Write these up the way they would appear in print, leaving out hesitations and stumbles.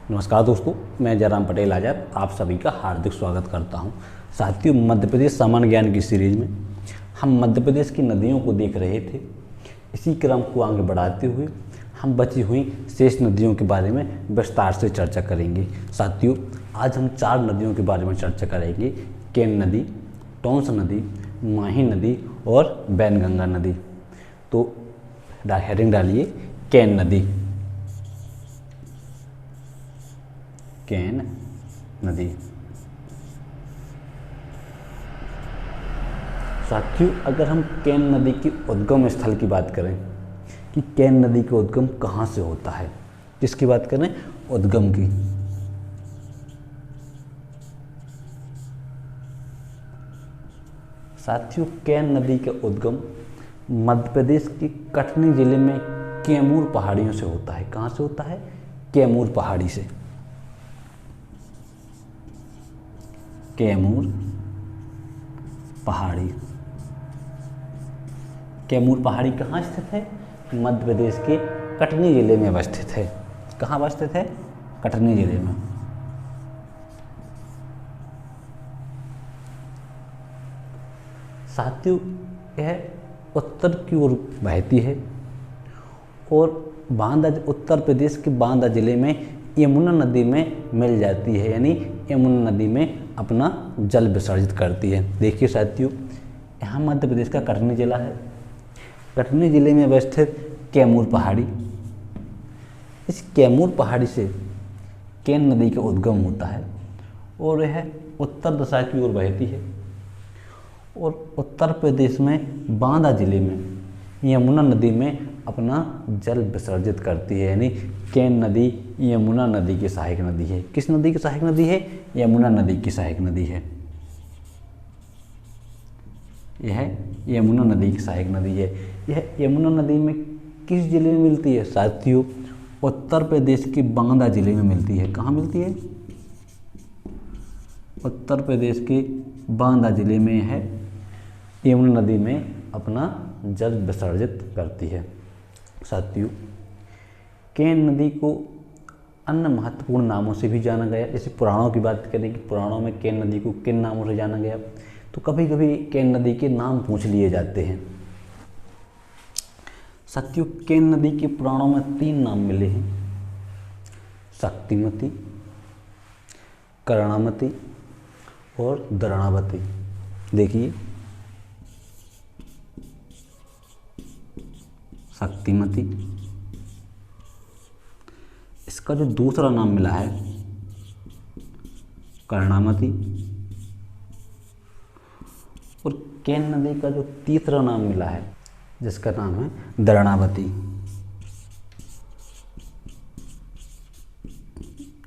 नमस्कार दोस्तों, मैं जयराम पटेल आजाद आप सभी का हार्दिक स्वागत करता हूं। साथियों, मध्य प्रदेश सामान्य ज्ञान की सीरीज में हम मध्य प्रदेश की नदियों को देख रहे थे। इसी क्रम को आगे बढ़ाते हुए हम बची हुई शेष नदियों के बारे में विस्तार से चर्चा करेंगे। साथियों, आज हम 4 नदियों के बारे में चर्चा करेंगे: केन नदी, टोंस नदी, माही नदी और बैनगंगा नदी। तो हेडिंग डालिए केन नदी। केन नदी। साथियों, अगर हम केन नदी की उद्गम स्थल की बात करें कि केन नदी का उद्गम कहाँ से होता है, किसकी बात करें? उद्गम की। साथियों, केन नदी का उद्गम मध्य प्रदेश के कटनी जिले में कैमूर पहाड़ियों से होता है। कहाँ से होता है? कैमूर पहाड़ी से। कैमूर पहाड़ी। कैमूर पहाड़ी कहाँ स्थित है? मध्य प्रदेश के कटनी जिले में अवस्थित है। कहाँ अवस्थित है? कटनी जिले में। साथियों, यह उत्तर की ओर बहती है और बांदा, उत्तर प्रदेश के बांदा जिले में यमुना नदी में मिल जाती है, यानी यमुना नदी में अपना जल विसर्जित करती है। देखिए साथियों, यहाँ मध्य प्रदेश का कटनी जिला है। कटनी जिले में अवस्थित कैमूर पहाड़ी, इस कैमूर पहाड़ी से केन नदी का उद्गम होता है और यह उत्तर दिशा की ओर बहती है और उत्तर प्रदेश में बांदा जिले में यमुना नदी में अपना जल विसर्जित करती है, यानी केन नदी यमुना नदी की सहायक नदी है। किस नदी की सहायक नदी है? यमुना नदी की सहायक नदी है। यह यमुना नदी की सहायक नदी है। यह यमुना नदी में किस जिले में मिलती है? साथियों, उत्तर प्रदेश के बांदा जिले में मिलती है। कहाँ मिलती है? उत्तर प्रदेश के बांदा जिले में है यमुना नदी में अपना जल विसर्जित करती है। साथियों, केन नदी को अन्य महत्वपूर्ण नामों से भी जाना गया। जैसे पुराणों की बात करें कि पुराणों में केन नदी को किन नामों से जाना गया, तो कभी कभी केन नदी के नाम पूछ लिए जाते हैं। साथियों, केन नदी के पुराणों में 3 नाम मिले हैं: शक्तिमती, कर्णामती और दरणावती। देखिए, शक्तिमती, इसका जो दूसरा नाम मिला है कर्णामती, और केन नदी का जो तीसरा नाम मिला है जिसका नाम है दरणावती।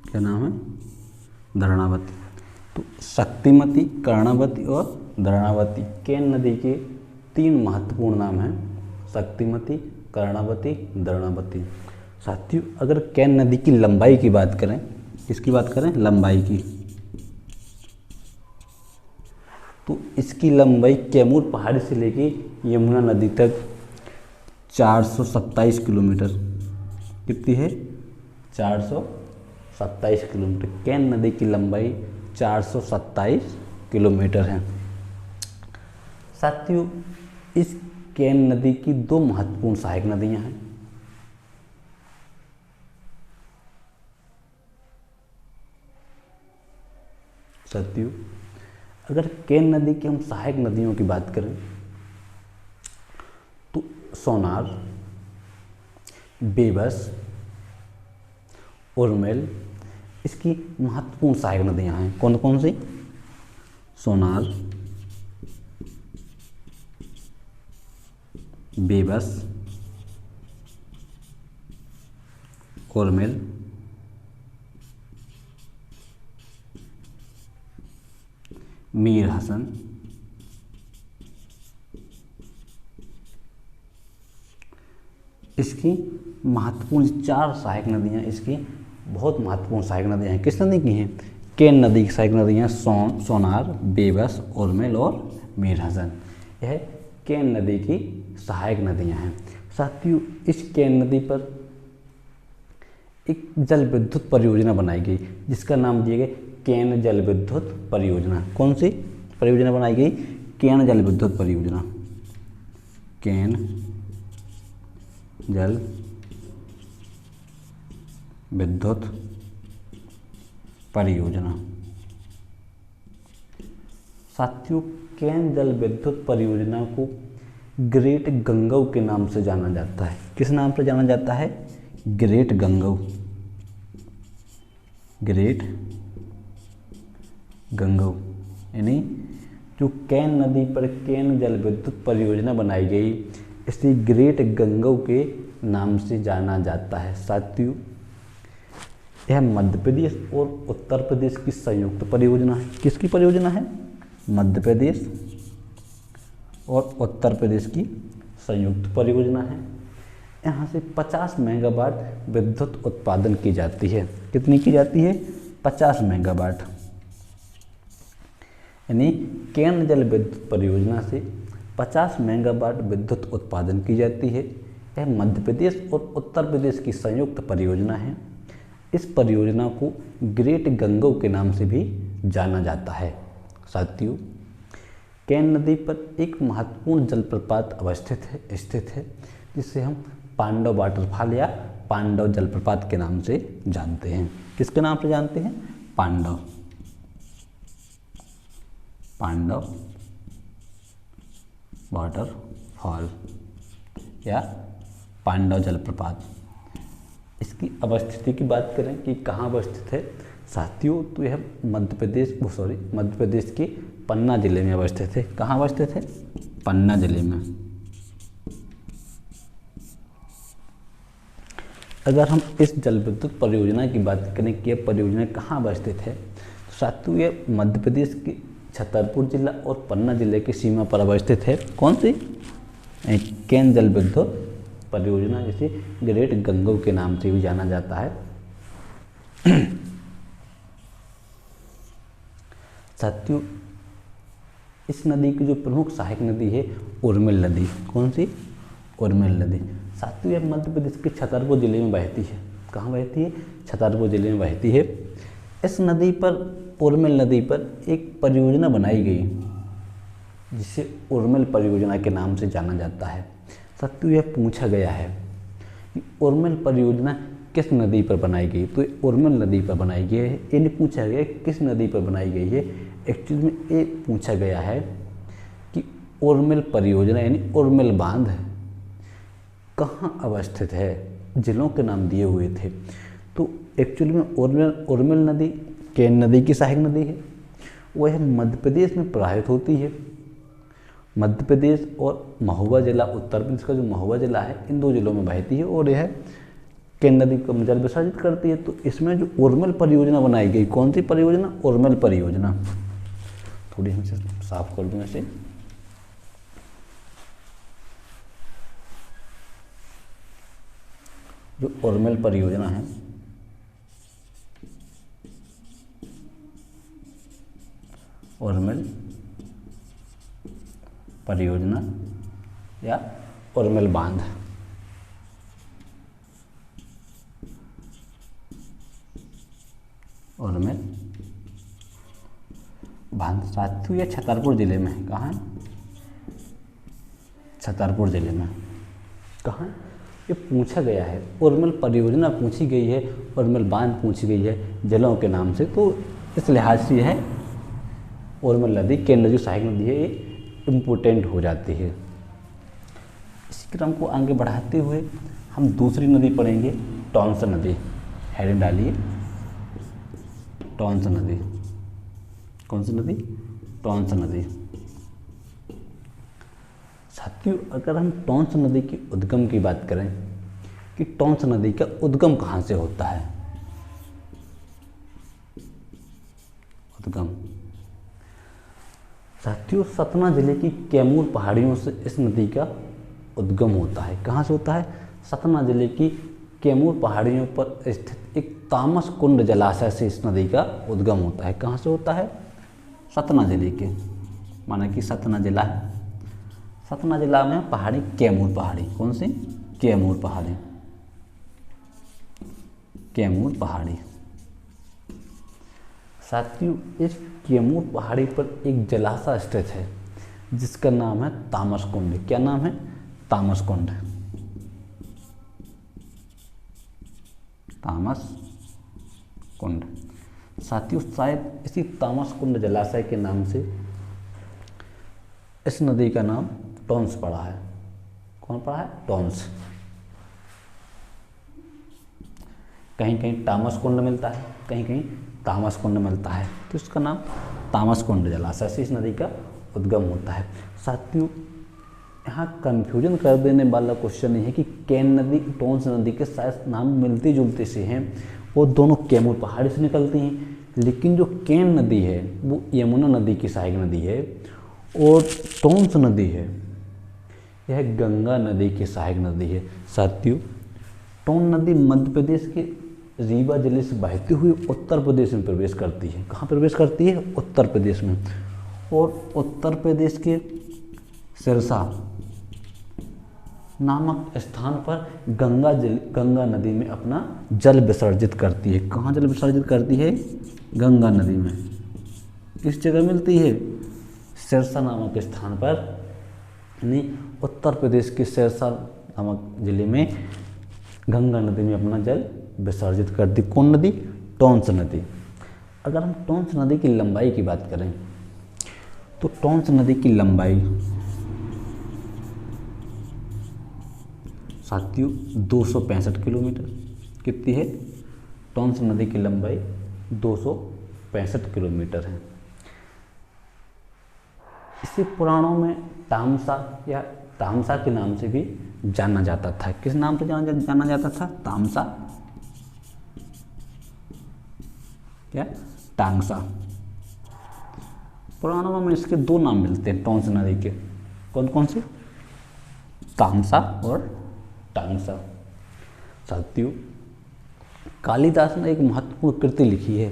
क्या नाम है? दरणावती। तो शक्तिमती, कर्णावती और दरणावती केन नदी के 3 महत्वपूर्ण नाम हैं: शक्तिमती, कर्णावती, दरणावती। साथियों, अगर केन नदी की लंबाई की बात करें, किसकी बात करें? लंबाई की, तो इसकी लंबाई कैमूर पहाड़ी से लेके यमुना नदी तक 427 किलोमीटर। कितनी है? 427 किलोमीटर। केन नदी की लंबाई 427 किलोमीटर है। साथियों, इस केन नदी की 2 महत्वपूर्ण सहायक नदियां हैं। साथियों, अगर केन नदी की हम सहायक नदियों की बात करें तो सोनार, बेबस, उर्मिल इसकी महत्वपूर्ण सहायक नदियां हैं। कौन कौन सी? सोनार, बेबस, उर्मिल, मीर हसन, इसकी महत्वपूर्ण 4 सहायक नदियाँ, इसकी बहुत महत्वपूर्ण सहायक नदियाँ हैं। किस नदी की हैं? केन नदी की सहायक नदियाँ सोनार, बेबस, उर्मिल और मीर हसन। यह केन नदी की सहायक नदियाँ हैं। साथियों, इस केन नदी पर एक जल विद्युत परियोजना बनाई गई जिसका नाम दिया गया केन जल विद्युत परियोजना। कौन सी परियोजना बनाई गई? केन जल विद्युत परियोजना। केन जल विद्युत परियोजना। साथियों, केन जल विद्युत परियोजना को ग्रेट गंगऊ के नाम से जाना जाता है। किस नाम से जाना जाता है? ग्रेट गंगऊ। ग्रेट गंगऊ यानी जो केन नदी पर केन जल विद्युत परियोजना बनाई गई इसे ग्रेट गंगऊ के नाम से जाना जाता है। साथियों, यह मध्य प्रदेश और उत्तर प्रदेश की संयुक्त परियोजना है। किसकी परियोजना है? मध्य प्रदेश और उत्तर प्रदेश की संयुक्त परियोजना है। यहाँ से 50 मेगावाट विद्युत उत्पादन की जाती है। कितनी की जाती है? 50 मेगावाट। यानी केन जल विद्युत परियोजना से 50 मेगावाट विद्युत उत्पादन की जाती है। यह मध्य प्रदेश और उत्तर प्रदेश की संयुक्त परियोजना है। इस परियोजना को ग्रेट गंगऊ के नाम से भी जाना जाता है। साथियों, केन नदी पर एक महत्वपूर्ण जलप्रपात स्थित है जिसे हम पांडव वाटरफॉल या पांडव जलप्रपात के नाम से जानते हैं। किसके नाम से जानते हैं? पांडव वाटरफॉल या पांडव जलप्रपात। इसकी अवस्थिति की बात करें कि कहाँ अवस्थित है साथियों, तो यह मध्य प्रदेश के पन्ना जिले में अवस्थित है। कहाँ अवस्थित है? पन्ना जिले में। अगर हम इस जल विद्युत परियोजना की बात करें कि यह परियोजना कहाँ अवस्थित है, तो साथियों यह मध्य प्रदेश के छतरपुर जिला और पन्ना जिले की सीमा पर अवस्थित है। कौन सी? केन जल विद्युत परियोजना, जिसे ग्रेट गंगऊ के नाम से भी जाना जाता है। साथियों, इस नदी की जो प्रमुख सहायक नदी है उर्मिल नदी। कौन सी? उर्मिल नदी। साथियों, यह मध्य प्रदेश के छतरपुर जिले में बहती है। कहाँ बहती है? छतरपुर जिले में बहती है। इस नदी पर, उर्मिल नदी पर एक परियोजना बनाई गई जिसे उर्मिल परियोजना के नाम से जाना जाता है। साथियों, यह पूछा गया है कि उर्मिल परियोजना किस नदी पर बनाई गई, तो उर्मिल नदी पर बनाई गई है। ये नहीं पूछा गया किस नदी पर बनाई गई है, एक्चुअली में ये पूछा गया है कि उर्मिल परियोजना यानी उर्मिल बांध कहाँ अवस्थित है। जिलों के नाम दिए हुए थे, तो एक्चुअली में उर्मिल नदी केन नदी की सहायक नदी है। वह मध्य प्रदेश में प्रवाहित होती है। मध्य प्रदेश और महोबा जिला, उत्तर प्रदेश का जो महोबा जिला है, इन दो जिलों में बहती है और यह केन नदी को जल विसर्जित करती है। तो इसमें जो उर्मिल परियोजना बनाई गई, कौन सी परियोजना? उर्मिल परियोजना। थोड़ी हमसे साफ कर दूं ऐसे। जो उर्मिल परियोजना है, उर्मिल परियोजना या उर्मिल बांध, उर्मिल बांध। साथियों, यह छतरपुर जिले में है। कहाँ है? छतरपुर जिले में। कहाँ? ये पूछा गया है, उर्मिल परियोजना पूछी गई है, उर्मिल बांध पूछी गई है जिलों के नाम से, तो इस लिहाज से यह उर्मिल नदी, केन नदी सहायक नदी है, ये इम्पोर्टेंट हो जाती है। इसी क्रम को आगे बढ़ाते हुए हम दूसरी नदी पढ़ेंगे, टॉन्स नदी। हेडिंग डालिए, टॉन्स नदी। कौन सी नदी? टॉन्स नदी। साथियों, अगर हम टॉन्स नदी की उद्गम की बात करें कि टॉन्स नदी का उद्गम कहाँ से होता है, उद्गम साथियों सतना जिले की कैमूर पहाड़ियों से इस नदी का उद्गम होता है। कहाँ से होता है? सतना जिले की कैमूर पहाड़ियों पर स्थित एक तामस कुंड जलाशय से इस नदी का उद्गम होता है। कहाँ से होता है? सतना जिले के, माना कि सतना जिला है, सतना जिला में पहाड़ी कैमूर पहाड़ी। कौन सी? कैमूर पहाड़ी। कैमूर पहाड़ी। साथियों, इस कैमूर पहाड़ी पर एक जलाशय स्थित है जिसका नाम है तामस कुंड। क्या नाम है? तामस कुंड। तामस कुंड। साथियों, शायद इसी तामस कुंड जलाशय के नाम से इस नदी का नाम टॉन्स पड़ा है। कौन पड़ा है? टॉन्स। कहीं कहीं तामस कुंड मिलता है, कहीं कहीं तामस कुंड मिलता है, तो इसका नाम तामस कुंड जलाशय से इस नदी का उद्गम होता है। साथियों, यहाँ कंफ्यूजन कर देने वाला क्वेश्चन ये है कि कैन नदी टॉन्स नदी के शायद नाम मिलते जुलते से हैं, वो दोनों कैमूर पहाड़ी से निकलती हैं, लेकिन जो कैन नदी है वो यमुना नदी की सहायक नदी है और टॉन्स नदी है यह गंगा नदी की सहायक नदी है। साथियों, टोन नदी मध्य प्रदेश के रीवा जिले से बहती हुई उत्तर प्रदेश में प्रवेश करती है। कहाँ प्रवेश करती है? उत्तर प्रदेश में। और उत्तर प्रदेश के सिरसा नामक स्थान पर गंगा नदी में अपना जल विसर्जित करती है। कहाँ जल विसर्जित करती है? गंगा नदी में। किस जगह मिलती है? सिरसा नामक स्थान पर, यानी उत्तर प्रदेश के सिरसा नामक जिले में गंगा नदी में अपना जल विसर्जित करती। कौन नदी? टॉन्स नदी। अगर हम टॉन्स नदी की लंबाई की बात करें तो टॉन्स नदी की लंबाई साथियों 265 किलोमीटर। कितनी है? टॉन्स नदी की लंबाई 265 किलोमीटर है। इसे पुराणों में तामसा या तामसा के नाम से भी जाना जाता था। किस नाम से जाना जाता था? तामसा या टांगसा। पुराणों में इसके दो नाम मिलते हैं टॉन्स नदी के। कौन कौन से? तामसा और टांगसा। साथियों, कालिदास ने एक महत्वपूर्ण कृति लिखी है,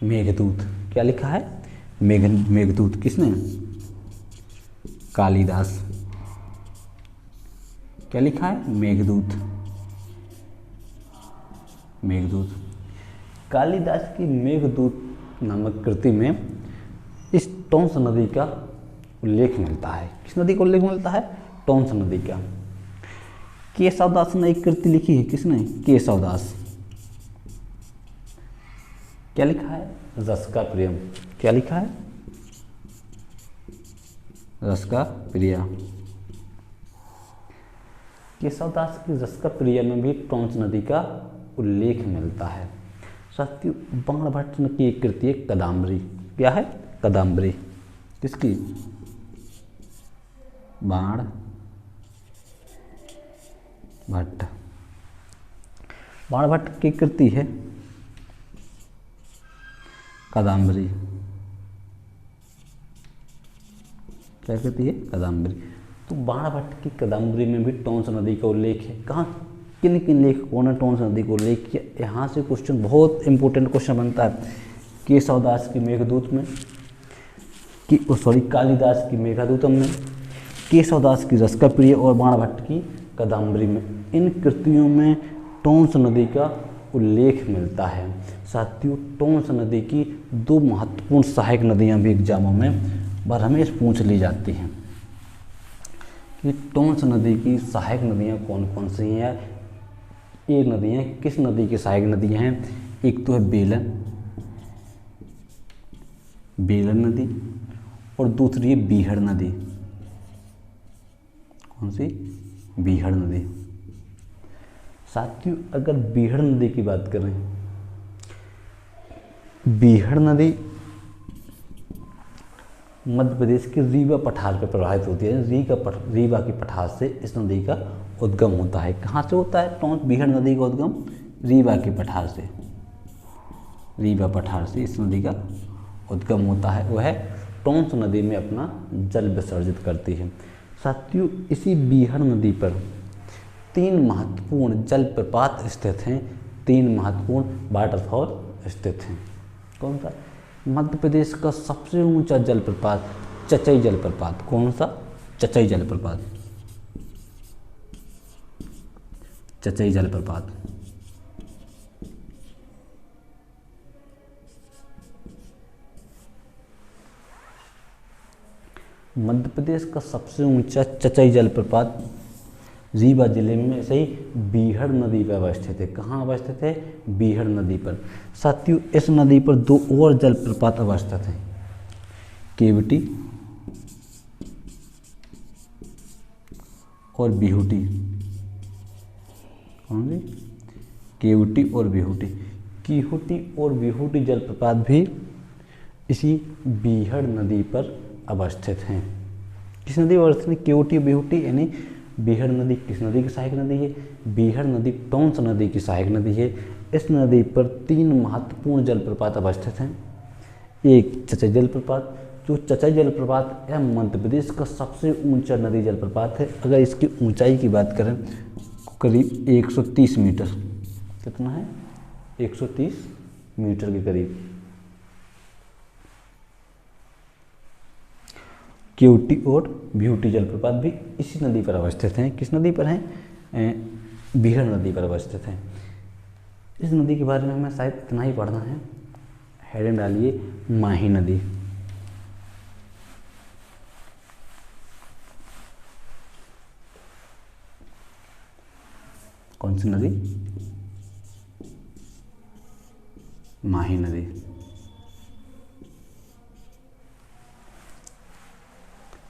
मेघदूत। क्या लिखा है? मेघदूत। किसने? कालिदास। क्या लिखा है? मेघदूत। मेघदूत। कालिदास की मेघदूत नामक कृति में इस टॉन्स नदी का उल्लेख मिलता है। किस नदी का उल्लेख मिलता है? टॉन्स नदी का। केशवदास ने एक कृति लिखी है। किसने? केशवदास। क्या लिखा है? रस का प्रियम। क्या लिखा है? रस का प्रिया। केशवदास की रस का प्रिया में भी टॉन्स नदी का उल्लेख मिलता है। साथियों, बाणभट्ट की एक कृति है कदम्बरी। क्या है? कदम्बरी। किसकी? बाणभट्ट की कृति है कदम्बरी। क्या कहती है? कदम्बरी। तो बाणभट्ट की कदम्बरी में भी टॉन्स नदी का उल्लेख है। कहाँ? किन किन लेखकों ने टॉन्स नदी को उल्लेख किया? यहाँ से क्वेश्चन, बहुत इंपॉर्टेंट क्वेश्चन बनता है। केशवदास की मेघदूत में, कालिदास की मेघदूतम में, केशवदास की रस का प्रिय और बाणभट्ट की कदम्बरी में। इन कृतियों में टॉन्स नदी का उल्लेख मिलता है। साथियों, टॉन्स नदी की दो महत्वपूर्ण सहायक नदियाँ भी एग्जामों में बरहमेश पूछ ली जाती हैं कि टॉन्स नदी की सहायक नदियाँ कौन कौन सी हैं। ये नदियाँ किस नदी की सहायक नदियाँ हैं? एक तो है बेलन नदी और दूसरी है बीहड़ नदी। कौन सी? बीहड़ नदी। साथियों, अगर बीहड़ नदी की बात करें, बीहड़ नदी मध्य प्रदेश के रीवा पठार पर प्रवाहित होती है। रीवा की पठार से इस नदी का उद्गम होता है। कहाँ से होता है टॉन्स बीहड़ नदी का उद्गम? रीवा की पठार से। रीवा पठार से इस नदी का उद्गम होता है। वह टॉन्स नदी में अपना जल विसर्जित करती है। साथियों, इसी बीहड़ नदी पर 3 महत्वपूर्ण जलप्रपात स्थित हैं। 3 महत्वपूर्ण वाटरफॉल स्थित हैं। कौन सा? मध्य प्रदेश का सबसे ऊंचा जलप्रपात चचई जलप्रपात। कौन सा? चचई जलप्रपात। चचई जलप्रपात। मध्य प्रदेश का सबसे ऊंचा चचई जलप्रपात रीवा जिले में से ही बीहड़ नदी पर अवस्थित है। कहाँ अवस्थित है? बीहड़ नदी पर। साथियों, इस नदी पर दो और जलप्रपात अवस्थित हैं, केवटी और बिहुटी। कौन सी? केवटी और बिहुटी। कीहुटी और बिहुटी जलप्रपात भी इसी बीहड़ नदी पर अवस्थित हैं। किस नदी पर अवस्थित है? केवटी और बिहुटी, यानी बीहड़ नदी किस नदी की सहायक नदी है? बीहड़ नदी टोंस नदी की सहायक नदी है। इस नदी पर 3 महत्वपूर्ण जलप्रपात अवस्थित हैं। एक चचई जलप्रपात, जो चचई जलप्रपात यह मध्य प्रदेश का सबसे ऊंचा नदी जलप्रपात है। अगर इसकी ऊंचाई की बात करें करीब 130 मीटर। कितना है? 130 मीटर के करीब। केवटी और बिहुटी जलप्रपात भी इसी नदी पर अवस्थित हैं। किस नदी पर हैं? बीहड़ नदी पर अवस्थित हैं। इस नदी के बारे में हमें शायद इतना ही पढ़ना है। हेडिंग डालिए माही नदी। कौन सी नदी? माही नदी।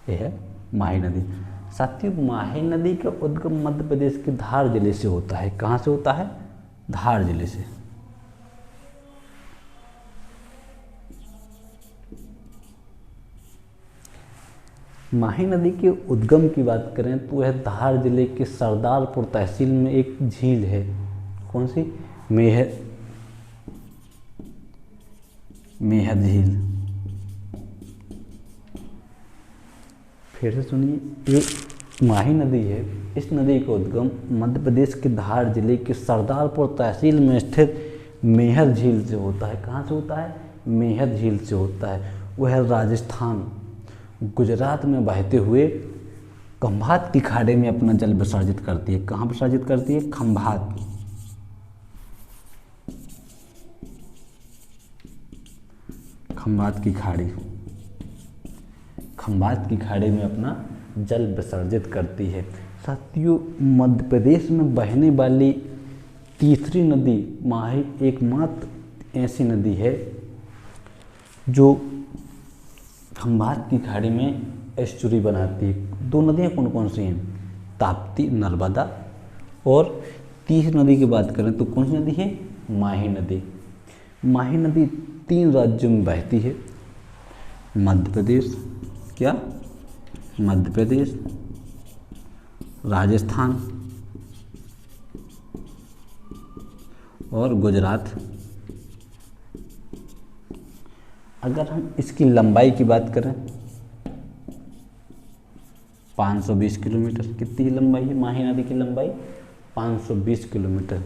यह है माही नदी। साथियों, माही नदी का उद्गम मध्य प्रदेश के धार जिले से होता है। कहाँ से होता है? धार जिले से। माही नदी के उद्गम की बात करें तो यह धार जिले के सरदारपुर तहसील में एक झील है। कौन सी? मेहर झील। फिर से सुनिए, ये माही नदी है। इस नदी का उद्गम मध्य प्रदेश के धार जिले के सरदारपुर तहसील में स्थित मेहर झील से होता है। कहाँ से होता है? मेहर झील से होता है। वह राजस्थान गुजरात में बहते हुए खंभात की खाड़ी में अपना जल विसर्जित करती है। कहाँ विसर्जित करती है? खंभात। खंभात की खाड़ी। खंभात की खाड़ी में अपना जल विसर्जित करती है। साथियों, मध्य प्रदेश में बहने वाली तीसरी नदी माही एकमात्र ऐसी नदी है जो खंभात की खाड़ी में एस्चुरी बनाती है। 2 नदियाँ कौन कौन सी हैं? ताप्ती, नर्मदा। और तीसरी नदी की बात करें तो कौन सी नदी है? माही नदी। माही नदी 3 राज्यों में बहती है। मध्य प्रदेश, क्या? मध्य प्रदेश, राजस्थान और गुजरात। अगर हम इसकी लंबाई की बात करें 520 किलोमीटर। कितनी लंबाई है माही नदी की? लंबाई 520 किलोमीटर।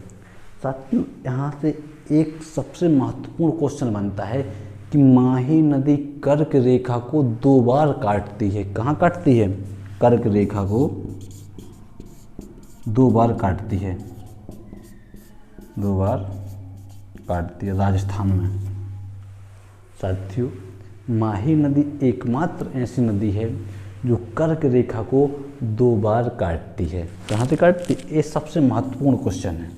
साथियों, यहाँ से एक सबसे महत्वपूर्ण क्वेश्चन बनता है कि माही नदी कर्क रेखा को 2 बार काटती है। कहाँ काटती है? कर्क रेखा को 2 बार काटती है। 2 बार काटती है राजस्थान में। साथियों, माही नदी एकमात्र ऐसी नदी है जो कर्क रेखा को 2 बार काटती है। कहाँ से काटती है? ये सबसे महत्वपूर्ण क्वेश्चन है।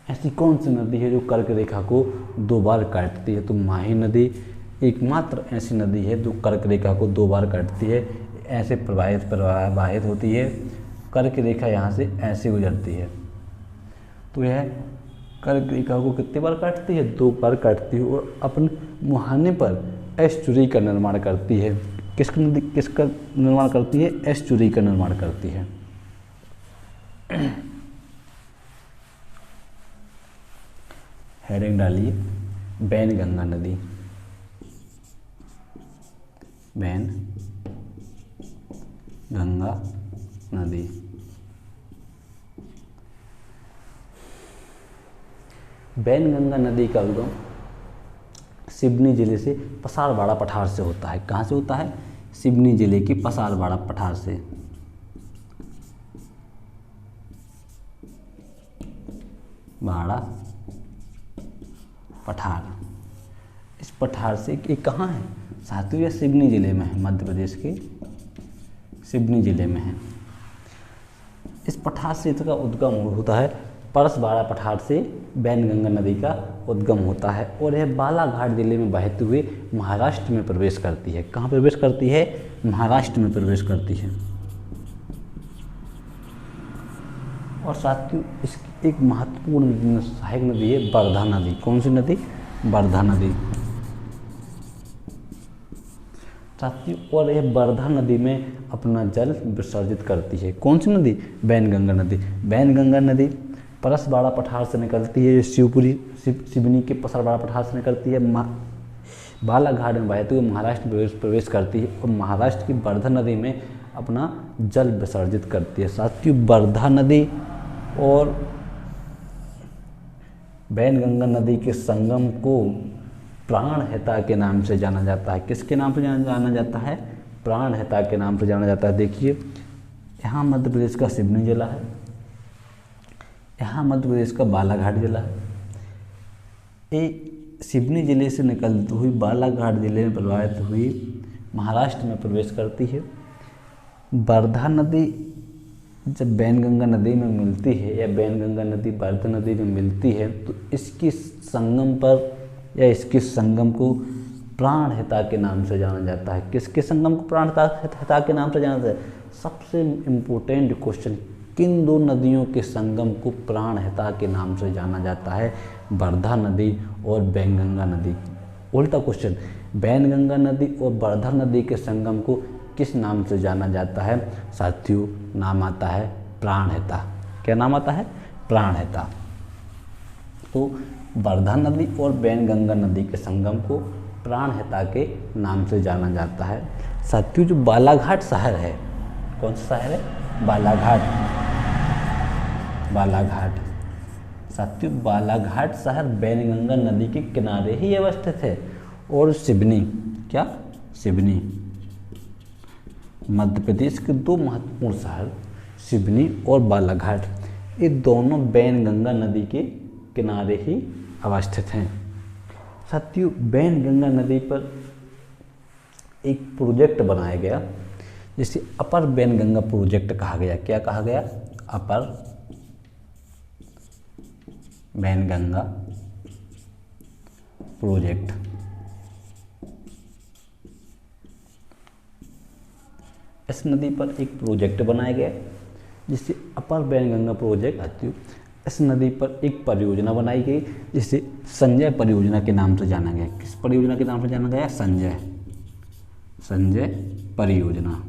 ऐसी कौन सी नदी है जो कर्क रेखा को 2 बार काटती है? तो माही नदी एकमात्र ऐसी नदी है जो कर्क रेखा को 2 बार काटती है। ऐसे प्रवाहित होती है। कर्क रेखा यहाँ से ऐसे गुजरती है। तो यह कर्क रेखा को कितने बार काटती है? 2 बार काटती है और अपने मुहाने पर एस्चुरी का निर्माण करती है। किसका निर्माण करती है? एस्चुरी का निर्माण करती है। हेडिंग डालिए बैनगंगा नदी। बैनगंगा नदी। बैनगंगा नदी का उद्गम सिवनी जिले से पसारवाड़ा पठार से होता है। कहाँ से होता है? सिवनी जिले के पसारवाड़ा पठार से। वाड़ा पठार। इस पठार से, ये कहाँ है साथियों, ये सिवनी जिले में है, मध्य प्रदेश के सिवनी जिले में है। इस पठार से इसका उद्गम होता है, परसबाड़ा पठार से बैनगंगा नदी का उद्गम होता है और यह बालाघाट जिले में बहते हुए महाराष्ट्र में प्रवेश करती है। कहाँ प्रवेश करती है? महाराष्ट्र में प्रवेश करती है। और साथियों इसकी एक महत्वपूर्ण सहायक नदी है वर्धा नदी। कौन सी नदी? वर्धा नदी साथियों। और यह वर्धा नदी में अपना जल विसर्जित करती है। कौन सी नदी? बैनगंगा नदी। बैनगंगा नदी परसबाड़ा पठार से निकलती है, शिवपुरी सिवनी के परसबाड़ा पठार से निकलती है, बालाघाट में बहते हुए महाराष्ट्र में प्रवेश करती है और महाराष्ट्र की वर्धा नदी में अपना जल विसर्जित करती है। साथियों वर्धा नदी और बैनगंगा नदी के संगम को प्राणहिता के नाम से जाना जाता है। किसके नाम से जाना जाता है? प्राणहिता के नाम से जाना जाता है। देखिए यहाँ मध्य प्रदेश का सिवनी जिला है, यहाँ मध्य प्रदेश का बालाघाट जिला है। ये सिवनी जिले से निकलती हुई बालाघाट जिले में प्रवाहित हुई महाराष्ट्र में प्रवेश करती है। वर्धा नदी जब बैनगंगा नदी में मिलती है या बैनगंगा नदी वर्धा नदी में मिलती है तो इसकी संगम पर या इसके संगम को प्राणहिता के नाम से जाना जाता है। किसके संगम को प्राणहिता के नाम से जाना जाता है? सबसे इम्पोर्टेंट क्वेश्चन, किन दो नदियों के संगम को प्राणहिता के नाम से जाना जाता है? वर्धा नदी और बैनगंगा नदी। उल्टा क्वेश्चन, बैनगंगा नदी और वर्धा नदी के संगम को किस नाम से जाना जाता है? साथियों नाम आता है प्राणहिता। क्या नाम आता है? प्राणहिता। तो वर्धा नदी और बैनगंगा नदी के संगम को प्राणहिता के नाम से जाना जाता है। साथियों जो बालाघाट शहर है, कौन सा शहर है? बालाघाट। बालाघाट साथियों बालाघाट शहर बैनगंगा नदी के किनारे ही अवस्थित है। और सिवनी, क्या? सिवनी मध्य प्रदेश के दो महत्वपूर्ण शहर सिवनी और बालाघाट, ये दोनों बैनगंगा नदी के किनारे ही अवस्थित हैं। साथियों बैनगंगा नदी पर एक प्रोजेक्ट बनाया गया जिसे अपर बैनगंगा प्रोजेक्ट कहा गया। क्या कहा गया? अपर बैनगंगा प्रोजेक्ट। इस नदी पर एक प्रोजेक्ट बनाया गया जिसे अपर बैनगंगा प्रोजेक्ट आती है। इस नदी पर एक परियोजना बनाई गई जिसे संजय परियोजना के नाम से जाना गया। किस परियोजना के नाम से जाना गया? संजय परियोजना।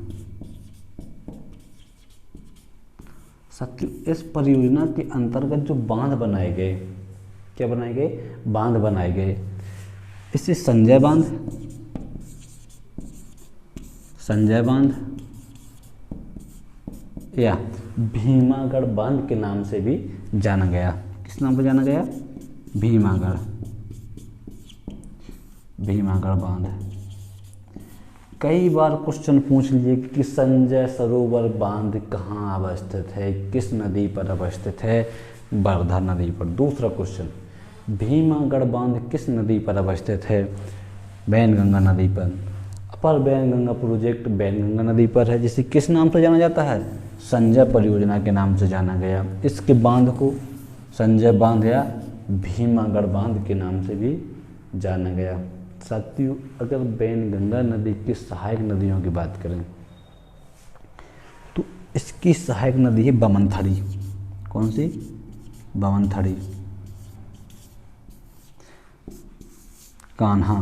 साथियों इस परियोजना के अंतर्गत जो बांध बनाए गए, क्या बनाए गए? बांध बनाए गए। इसे संजय बांध या भीमागढ़ बांध के नाम से भी जाना गया। किस नाम से जाना गया? भीमागढ़ बांध। कई बार क्वेश्चन पूछ लिए कि संजय सरोवर बांध कहाँ अवस्थित है, किस नदी पर अवस्थित है? वर्धा नदी पर। दूसरा क्वेश्चन, भीमागढ़ बांध किस नदी पर अवस्थित है? बैनगंगा नदी पर। अपर बैनगंगा प्रोजेक्ट बैनगंगा नदी पर है जिसे किस नाम से जाना जाता है? संजय परियोजना के नाम से जाना गया। इसके बांध को संजय बांध या भीमागढ़ बांध के नाम से भी जाना गया। साथियों अगर बैनगंगा नदी की सहायक नदियों की बात करें तो इसकी सहायक नदी है बमनथड़ी। कौन सी? बमनथड़ी। कान्हा,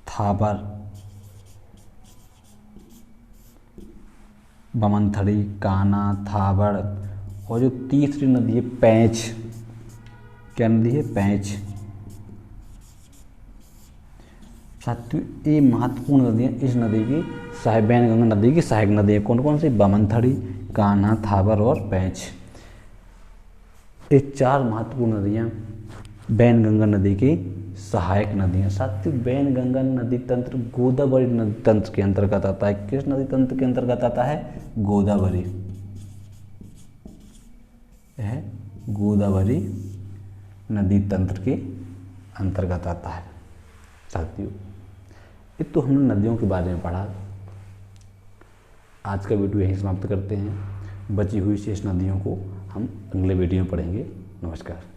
थाबर, बमनथड़ी, कान्हा, थाबर और जो तीसरी नदी है पैंच। क्या नदी है? पैंच। साथियों ये महत्वपूर्ण नदी है। इस नदी की बैनगंगा नदी की सहायक नदी है। कौन कौन सी? बमनथड़ी, कान्हा, थाबर और पैंच। ये चार महत्वपूर्ण नदियाँ बैनगंगा नदी की सहायक नदियाँ। साथियों बैनगंगा नदी तंत्र गोदावरी नदी तंत्र के अंतर्गत आता है। किस नदी तंत्र के अंतर्गत आता है? गोदावरी। यह गोदावरी नदी तंत्र के अंतर्गत आता है। साथियों, ये तो हमने नदियों के बारे में पढ़ा। आज का वीडियो यहीं समाप्त करते हैं। बची हुई शेष नदियों को हम अगले वीडियो में पढ़ेंगे। नमस्कार।